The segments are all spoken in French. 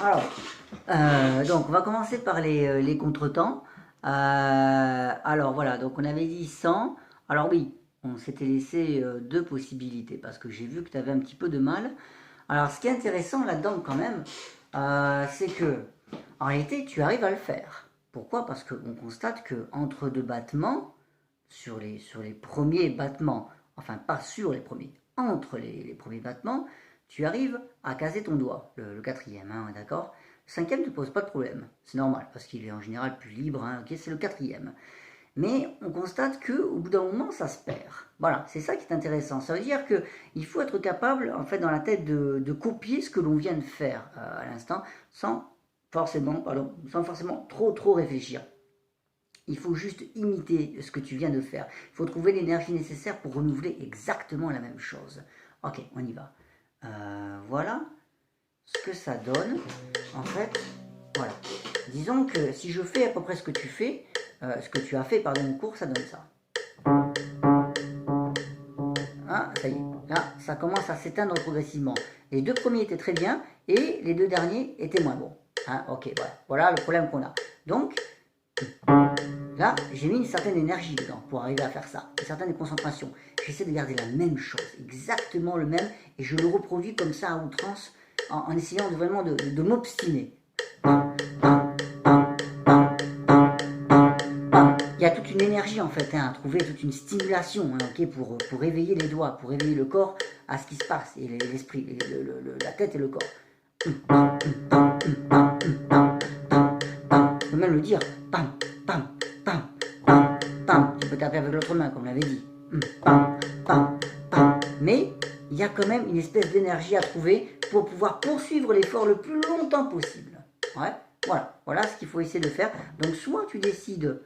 Alors, donc on va commencer par les contretemps. Alors voilà, donc on avait dit 100. Alors oui, on s'était laissé deux possibilités parce que j'ai vu que tu avais un petit peu de mal. Alors ce qui est intéressant là-dedans quand même, c'est que en réalité tu arrives à le faire. Pourquoi? Parce qu'on constate que entre deux battements, sur les premiers battements, enfin pas sur les premiers, entre les premiers battements, tu arrives à caser ton doigt, le quatrième, hein, d'accord? Le cinquième ne te pose pas de problème, c'est normal, parce qu'il est en général plus libre, hein, ok, c'est le quatrième. Mais on constate qu'au bout d'un moment, ça se perd. Voilà, c'est ça qui est intéressant. Ça veut dire qu'il faut être capable, en fait, dans la tête, de copier ce que l'on vient de faire à l'instant, sans forcément trop réfléchir. Il faut juste imiter ce que tu viens de faire. Il faut trouver l'énergie nécessaire pour renouveler exactement la même chose. Ok, on y va. Voilà ce que ça donne. En fait, voilà. Disons que si je fais à peu près ce que tu fais, ce que tu as fait pardon, au cours, ça donne ça. Ah, ça y est. Là, ça commence à s'éteindre progressivement. Les deux premiers étaient très bien et les deux derniers étaient moins bons. Hein, ok, voilà. Voilà le problème qu'on a. Donc, là, j'ai mis une certaine énergie dedans pour arriver à faire ça, une certaine concentration. J'essaie de garder la même chose, exactement le même, et je le reproduis comme ça à outrance, en essayant vraiment de m'obstiner. Il y a toute une énergie en fait, hein, à trouver toute une stimulation, hein, okay, pour réveiller les doigts, pour réveiller le corps à ce qui se passe, et l'esprit, la tête et le corps. Je peux même le dire, pam, pam, pam, pam, pam. Tu peux taper avec l'autre main, comme on l'avait dit. Pam, pam, pam. Mais il y a quand même une espèce d'énergie à trouver pour pouvoir poursuivre l'effort le plus longtemps possible. Ouais, voilà ce qu'il faut essayer de faire. Donc soit tu décides,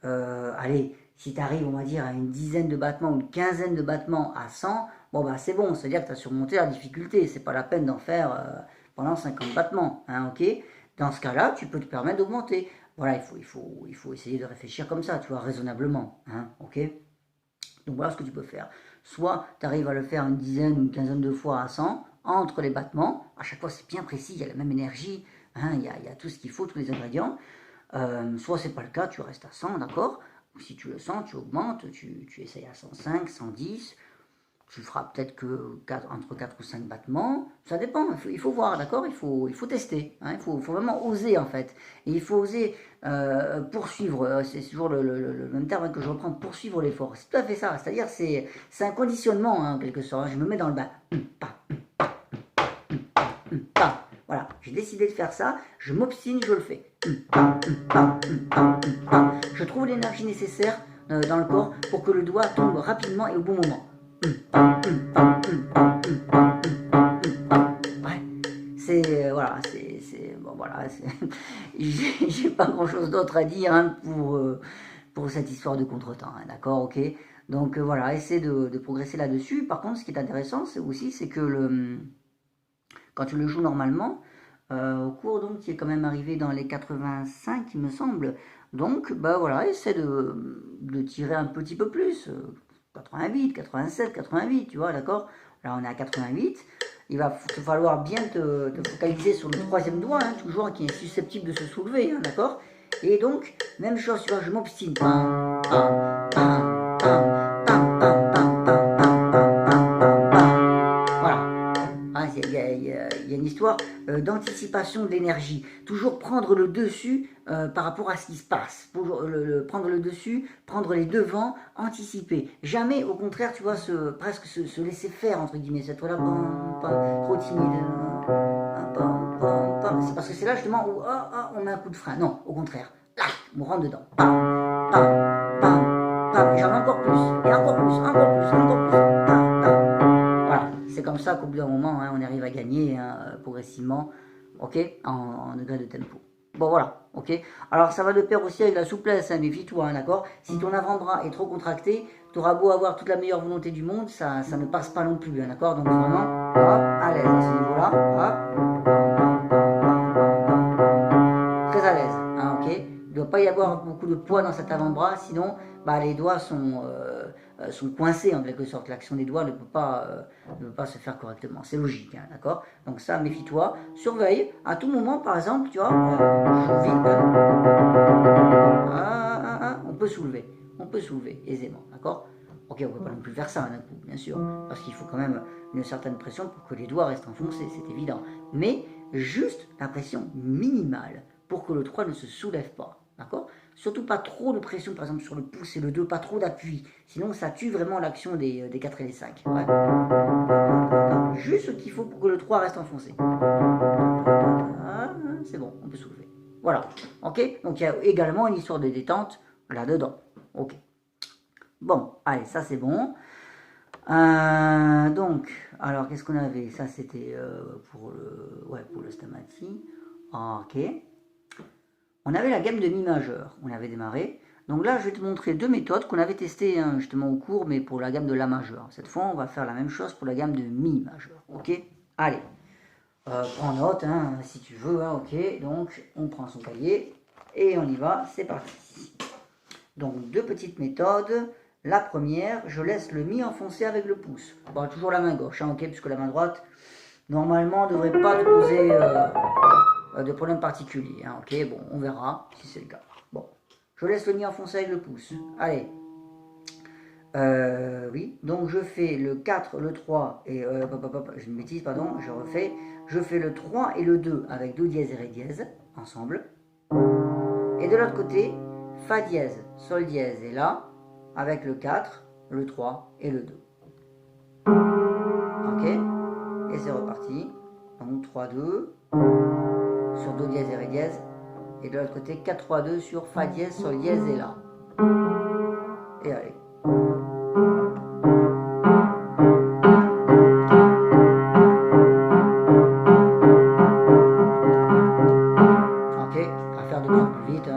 allez, si tu arrives, on va dire, à une dizaine de battements ou une quinzaine de battements à 100, bon bah c'est bon, c'est-à-dire que tu as surmonté la difficulté. C'est pas la peine d'en faire pendant 50 battements, hein, ok? Dans ce cas-là, tu peux te permettre d'augmenter. Voilà, il faut essayer de réfléchir comme ça, tu vois, raisonnablement, hein, ok? Donc voilà ce que tu peux faire. Soit tu arrives à le faire une dizaine ou une quinzaine de fois à 100, entre les battements, à chaque fois c'est bien précis, il y a la même énergie, hein, il y a tout ce qu'il faut, tous les ingrédients. Soit c'est pas le cas, tu restes à 100, d'accord? Ou si tu le sens, tu augmentes, tu essayes à 105, 110, tu feras peut-être que entre 4 ou 5 battements, ça dépend, il faut voir, d'accord, il faut tester, hein, il faut vraiment oser en fait, et il faut oser poursuivre, c'est toujours le même terme que je reprends, poursuivre l'effort, c'est tout à fait ça, c'est-à-dire c'est un conditionnement hein, en quelque sorte, je me mets dans le bain, voilà, j'ai décidé de faire ça, je m'obstine, je le fais, je trouve l'énergie nécessaire dans le corps pour que le doigt tombe rapidement et au bon moment. Ouais, c'est voilà, c'est bon voilà, j'ai pas grand chose d'autre à dire hein, pour cette histoire de contretemps, hein, d'accord, ok. Donc voilà, essaie de progresser là-dessus. Par contre, ce qui est intéressant, c'est aussi c'est que quand tu le joues normalement, au cours donc qui est quand même arrivé dans les 85, il me semble. Donc bah voilà, essaie de tirer un petit peu plus. 88, 87, 88, tu vois, d'accord? Là, on est à 88. Il va te falloir bien te focaliser sur le troisième doigt, hein, toujours, qui est susceptible de se soulever, hein, d'accord? Et donc, même chose, tu vois, je m'obstine. Pam, pam, pam, pam, pam, pam, pam, pam, voilà. Hein, il y a une histoire d'anticipation de l'énergie. Toujours prendre le dessus par rapport à ce qui se passe. Prendre le dessus, prendre les devants, anticiper. Jamais, au contraire, tu vois, presque se laisser faire, entre guillemets, cette là trop timide. C'est parce que c'est là justement où on met un coup de frein. Non, au contraire. Là, on rentre dedans. Pam, pam, pam, pam. J'en ai encore plus. Et encore plus, encore plus, encore plus. Pam, pam. Voilà, c'est comme ça qu'au bout d'un moment, hein, on arrive à gagner hein, progressivement, ok, en degré de tempo. Bon voilà, ok. Alors ça va de pair aussi avec la souplesse, hein, méfie-toi, hein, d'accord. Si ton avant-bras est trop contracté, tu auras beau avoir toute la meilleure volonté du monde, ça ne passe pas non plus, hein, d'accord. Donc vraiment, hop, à l'aise à ce niveau-là, hop, très à l'aise, hein, ok. Il ne doit pas y avoir beaucoup de poids dans cet avant-bras, sinon bah, les doigts sont sont coincés en quelque sorte. L'action des doigts ne peut pas se faire correctement. C'est logique, hein, d'accord? Donc ça, méfie-toi. Surveille. À tout moment, par exemple, tu vois, je vide. On peut soulever. On peut soulever aisément, d'accord? Ok, on ne peut pas non plus faire ça d'un coup, bien sûr, parce qu'il faut quand même une certaine pression pour que les doigts restent enfoncés, c'est évident. Mais juste la pression minimale pour que le 3 ne se soulève pas, d'accord? Surtout pas trop de pression, par exemple, sur le pouce et le 2, pas trop d'appui, sinon ça tue vraiment l'action des 4 et des 5. Ouais. Juste ce qu'il faut pour que le 3 reste enfoncé. C'est bon, on peut soulever. Voilà, ok? Donc il y a également une histoire de détente là-dedans, ok? Bon, allez, ça c'est bon. Donc, alors qu'est-ce qu'on avait? Ça c'était pour le Stamati. Ok. On avait la gamme de Mi majeur, on avait démarré. Donc là, je vais te montrer deux méthodes qu'on avait testées justement au cours, mais pour la gamme de La majeur. Cette fois, on va faire la même chose pour la gamme de Mi majeur. Ok? Allez, prends note si tu veux. Ok, donc on prend son cahier et on y va. C'est parti. Donc deux petites méthodes. La première, je laisse le Mi enfoncé avec le pouce. Bon, toujours la main gauche, ok, puisque la main droite, normalement, ne devrait pas te poser de problème particulier. Ok, bon, on verra si c'est le cas. Bon, je laisse le Mi enfoncé avec le pouce. Allez. Oui, donc je fais le 4, le 3, et je me bêtise, pardon, je refais. Je fais le 3 et le 2 avec Do dièse et Ré dièse, ensemble. Et de l'autre côté, Fa dièse, Sol dièse et La, avec le 4, le 3 et le 2. Ok? Et c'est reparti. Donc 3, 2 sur Do dièse et Ré dièse. Et de l'autre côté, 4, 3, 2 sur Fa dièse, Sol dièse et La. Et allez. Ok, à faire de plus en plus vite.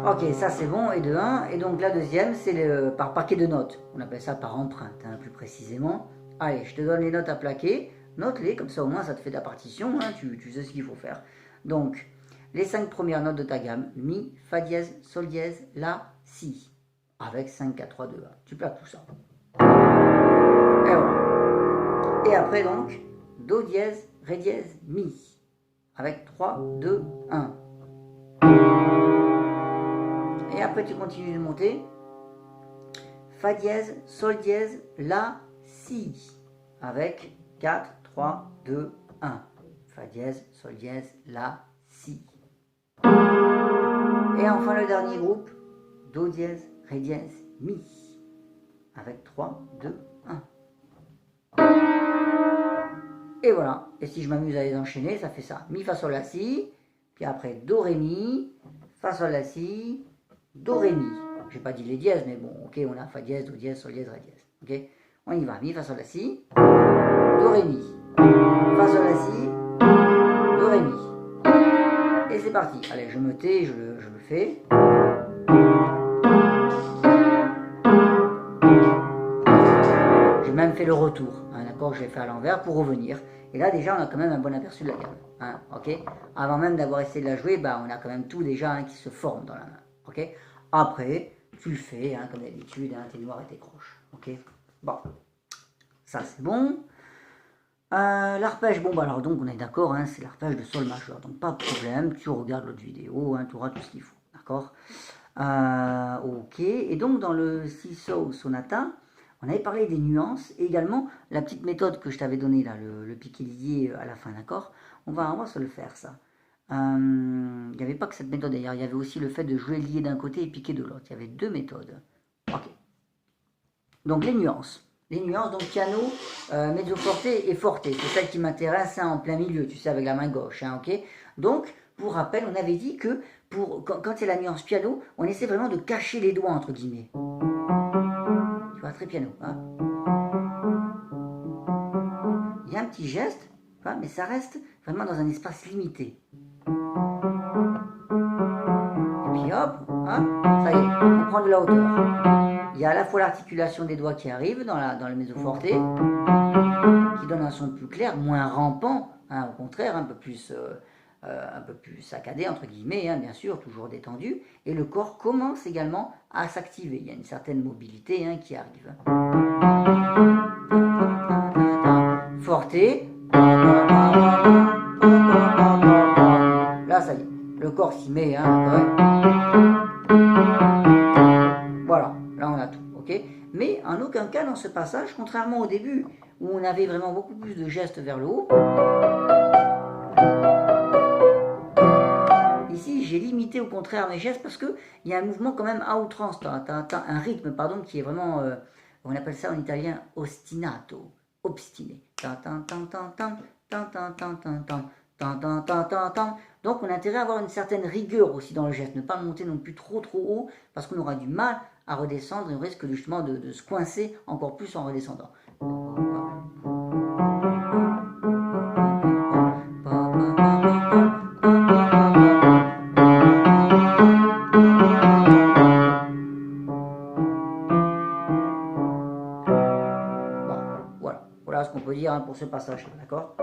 Ok, ça c'est bon, et de 1. Et donc la deuxième, c'est par paquet de notes. On appelle ça par empreinte, plus précisément. Allez, je te donne les notes à plaquer. Note-les, comme ça au moins ça te fait ta partition, tu sais ce qu'il faut faire. Donc, les 5 premières notes de ta gamme, Mi, Fa dièse, Sol dièse, La, Si. Avec 5, 4, 3, 2, 1. Tu plaques tout ça. Et voilà. Et après donc, Do dièse, Ré dièse, Mi. Avec 3, 2, 1. Et après tu continues de monter. Fa dièse, Sol dièse, La, Si. Avec 4, 3, 2, 1. Fa dièse, Sol dièse, La, Si. Et enfin le dernier groupe. Do dièse, Ré dièse, Mi. Avec 3, 2, 1. Et voilà. Et si je m'amuse à les enchaîner, ça fait ça. Mi, Fa, Sol, La, Si. Puis après Do, Ré, Mi. Fa, Sol, La, Si. Do, Ré, Mi. J'ai pas dit les dièses, mais bon, ok, on a Fa dièse, Do dièse, Sol dièse, Ré dièse. Ok, on y va. Mi, Fa, Sol, La, Si. Do, Ré, Mi. Fa, Sol, La, Si. Do, Ré, Mi. Et c'est parti. Allez, je me tais, je le fais. J'ai même fait le retour, d'accord, je l'ai fait à l'envers pour revenir. Et là déjà on a quand même un bon aperçu de la gamme, ok. Avant même d'avoir essayé de la jouer, on a quand même tout déjà qui se forme dans la main, ok. Après, tu le fais comme d'habitude, tes noirs et tes croches, ok. Bon, ça c'est bon. L'arpège, bon alors donc on est d'accord, c'est l'arpège de Sol majeur, donc pas de problème, tu regardes l'autre vidéo, tu auras tout ce qu'il faut, d'accord. Ok, et donc dans le Seesaw Sonata, on avait parlé des nuances et également la petite méthode que je t'avais donnée là, le piqué lié à la fin, d'accord. On va se le faire ça. Il n'y avait pas que cette méthode d'ailleurs, il y avait aussi le fait de jouer lié d'un côté et piqué de l'autre. Il y avait deux méthodes. Ok. Donc les nuances. Les nuances, donc piano, mezzo forte et forte. C'est celle qui m'intéresse en plein milieu, tu sais, avec la main gauche, ok. Donc, pour rappel, on avait dit que quand c'est la nuance piano, on essaie vraiment de cacher les doigts, entre guillemets. Tu vois, très piano. Il y a un petit geste, mais ça reste vraiment dans un espace limité. Et puis hop, ça y est, on prend de la hauteur. Il y a à la fois l'articulation des doigts qui arrive dans le mezzo forte, qui donne un son plus clair, moins rampant, au contraire, un peu plus un peu plus saccadé, entre guillemets, hein, bien sûr, toujours détendu, et le corps commence également à s'activer. Il y a une certaine mobilité hein, qui arrive. Forte. Là, ça y est, le corps s'y met. Hein, voilà, là on a tout, ok. Mais en aucun cas dans ce passage, contrairement au début, où on avait vraiment beaucoup plus de gestes vers le haut, ici j'ai limité au contraire mes gestes parce qu'il y a un mouvement quand même à outrance, un rythme pardon, qui est vraiment, on appelle ça en italien ostinato, obstiné. Donc on a intérêt à avoir une certaine rigueur aussi dans le geste, ne pas monter non plus trop haut, parce qu'on aura du mal à redescendre et on risque justement de se coincer encore plus en redescendant. Voilà ce qu'on peut dire hein, pour ce passage, d'accord?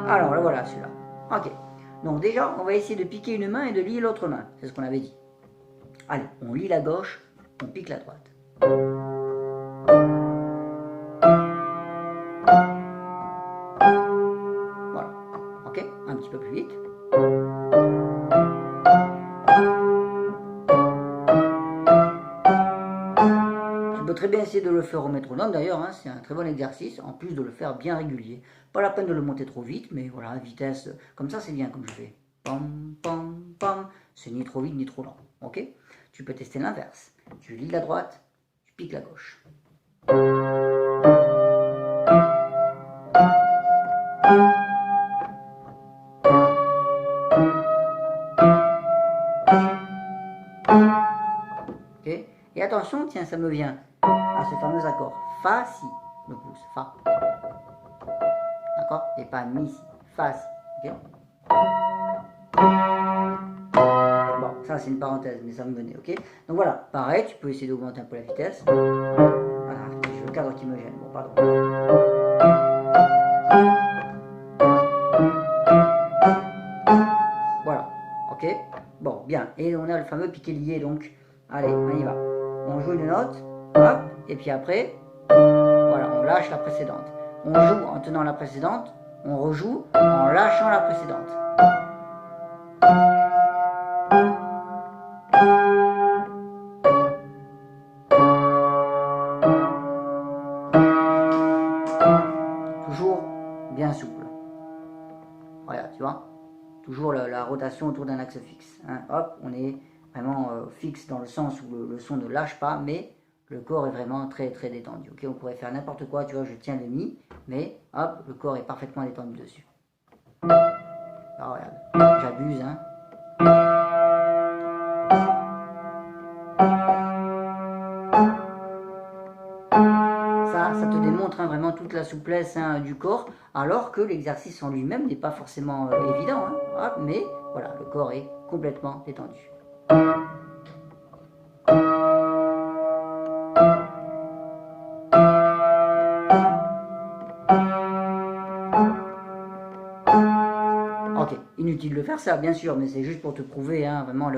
Alors, le voilà celui-là. Ok. Donc déjà, on va essayer de piquer une main et de lier l'autre main. C'est ce qu'on avait dit. Allez, on lie la gauche, on pique la droite. Voilà. Ok, un petit peu plus vite. Tu peux très bien essayer de le faire au métronome d'ailleurs, hein, c'est un très bon exercice, en plus de le faire bien régulier. Pas la peine de le monter trop vite, mais voilà, vitesse, comme ça c'est bien comme je fais. Pam, pam, pam, c'est ni trop vite ni trop lent, ok? Tu peux tester l'inverse. Tu lis la droite, tu piques la gauche. Okay. Et attention, tiens, ça me vient à ce fameux accord. Fa, si, le pouce, Fa. D'accord? Et pas Mi, si. Fa, si. Ok? Bon, ça c'est une parenthèse, mais ça me venait, ok? Donc voilà, pareil, tu peux essayer d'augmenter un peu la vitesse. Voilà, j'ai le cadre qui me gêne. Bon, pardon. Voilà, ok? Bon, bien. Et on a le fameux piqué lié, donc, allez, on y va. On joue une note, hop, et puis après, voilà, on lâche la précédente. On joue en tenant la précédente, on rejoue en lâchant la précédente. Toujours bien souple. Voilà, tu vois, toujours la rotation autour d'un axe fixe. Hein. Hop, on est vraiment fixe dans le sens où le son ne lâche pas, mais le corps est vraiment très très détendu. Okay, on pourrait faire n'importe quoi, tu vois, je tiens le mi, mais hop, le corps est parfaitement détendu dessus. Alors regarde, j'abuse, hein. Ça te démontre hein, vraiment toute la souplesse hein, du corps, alors que l'exercice en lui-même n'est pas forcément évident, hein. Hop, mais voilà, le corps est complètement détendu. Ok, inutile de faire ça, bien sûr, mais c'est juste pour te prouver hein, vraiment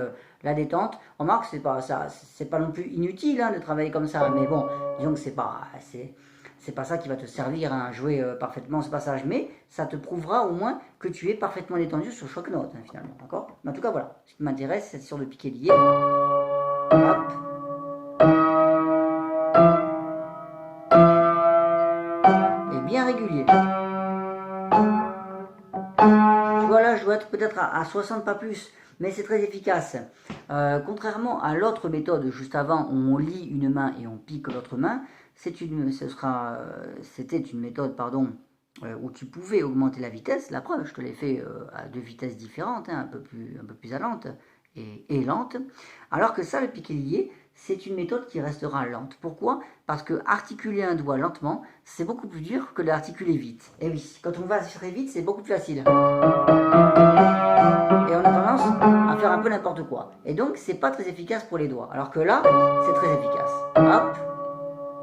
la détente. Remarque, c'est pas non plus inutile hein, de travailler comme ça, mais bon, disons que c'est pas ça qui va te servir à jouer parfaitement ce passage, mais ça te prouvera au moins que tu es parfaitement détendu sur chaque note, hein, finalement, d'accord? Mais en tout cas, voilà, ce qui m'intéresse, c'est sur le piqué lié. Hop. Et bien régulier. Voilà, je dois être peut-être à 60 pas plus, mais c'est très efficace. Contrairement à l'autre méthode juste avant, où on lie une main et on pique l'autre main, c'était une méthode, pardon, où tu pouvais augmenter la vitesse. La preuve, je te l'ai fait à deux vitesses différentes, hein, un peu plus lente et lente. Alors que ça, le piqué lié, c'est une méthode qui restera lente. Pourquoi? Parce que articuler un doigt lentement, c'est beaucoup plus dur que l'articuler vite. Et oui, quand on va très vite, c'est beaucoup plus facile. Et on a tendance à faire un peu n'importe quoi. Et donc, c'est pas très efficace pour les doigts. Alors que là, c'est très efficace. Hop.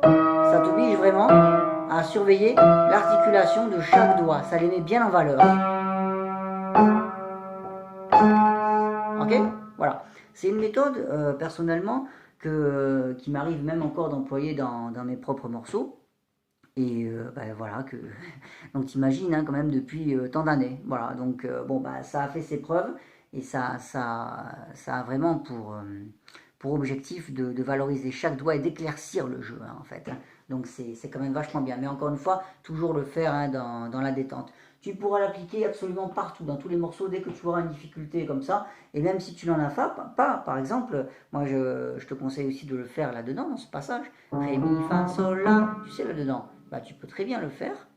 Ça t'oblige vraiment à surveiller l'articulation de chaque doigt. Ça les met bien en valeur. Ok? Voilà. C'est une méthode, personnellement, qui m'arrive même encore d'employer dans mes propres morceaux. Et ben voilà, donc t'imagines hein, quand même depuis tant d'années. Voilà, donc bon, bah, ça a fait ses preuves et ça a vraiment pour objectif de valoriser chaque doigt et d'éclaircir le jeu hein, en fait. Hein. Donc c'est quand même vachement bien. Mais encore une fois, toujours le faire hein, dans la détente. Tu pourras l'appliquer absolument partout, dans tous les morceaux, dès que tu auras une difficulté comme ça. Et même si tu n'en as pas, par exemple, moi je te conseille aussi de le faire là-dedans, dans ce passage. Ré, mi, fa, sol, la, tu sais là-dedans. Bah, tu peux très bien le faire.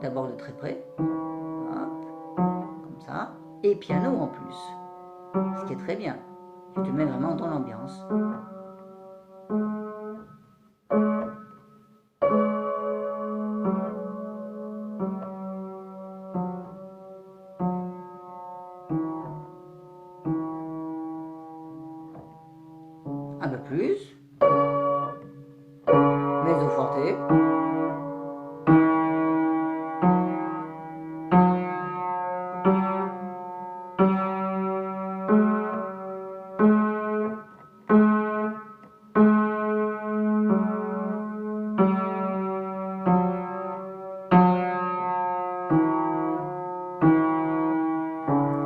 D'abord de très près. Hop, comme ça. Et piano en plus. Ce qui est très bien. Tu te mets vraiment dans l'ambiance. Un peu plus. Mezzo forte.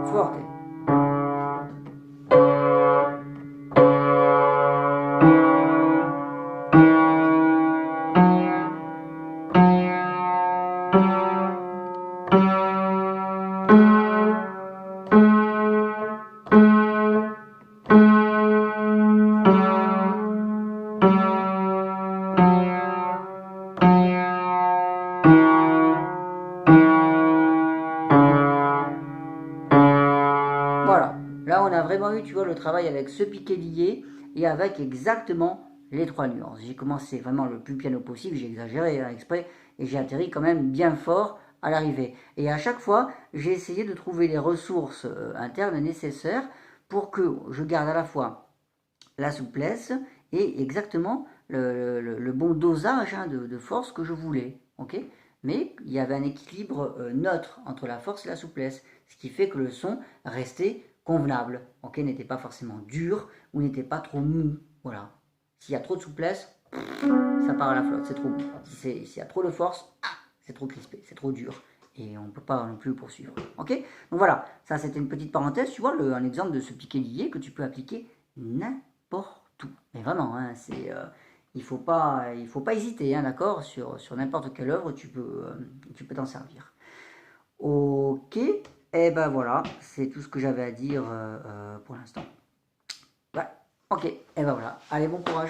Forte. Voilà, là on a vraiment eu, tu vois, le travail avec ce piqué lié et avec exactement les trois nuances. J'ai commencé vraiment le plus piano possible, j'ai exagéré hein, exprès, et j'ai atterri quand même bien fort à l'arrivée. Et à chaque fois, j'ai essayé de trouver les ressources internes nécessaires pour que je garde à la fois la souplesse et exactement le bon dosage hein, de force que je voulais. Ok, mais il y avait un équilibre neutre entre la force et la souplesse, ce qui fait que le son restait convenable. Ok, n'était pas forcément dur ou n'était pas trop mou. Voilà. S'il y a trop de souplesse, ça part à la flotte, c'est trop mou. S'il y a trop de force, c'est trop crispé, c'est trop dur. Et on ne peut pas non plus poursuivre. Ok, donc voilà, ça c'était une petite parenthèse. Tu vois un exemple de ce piqué lié que tu peux appliquer n'importe où. Mais vraiment, hein, il faut pas hésiter, hein, d'accord, sur n'importe quelle œuvre, tu peux t'en servir. Ok, et ben voilà, c'est tout ce que j'avais à dire pour l'instant. Ouais, ok, et ben voilà, allez, bon courage.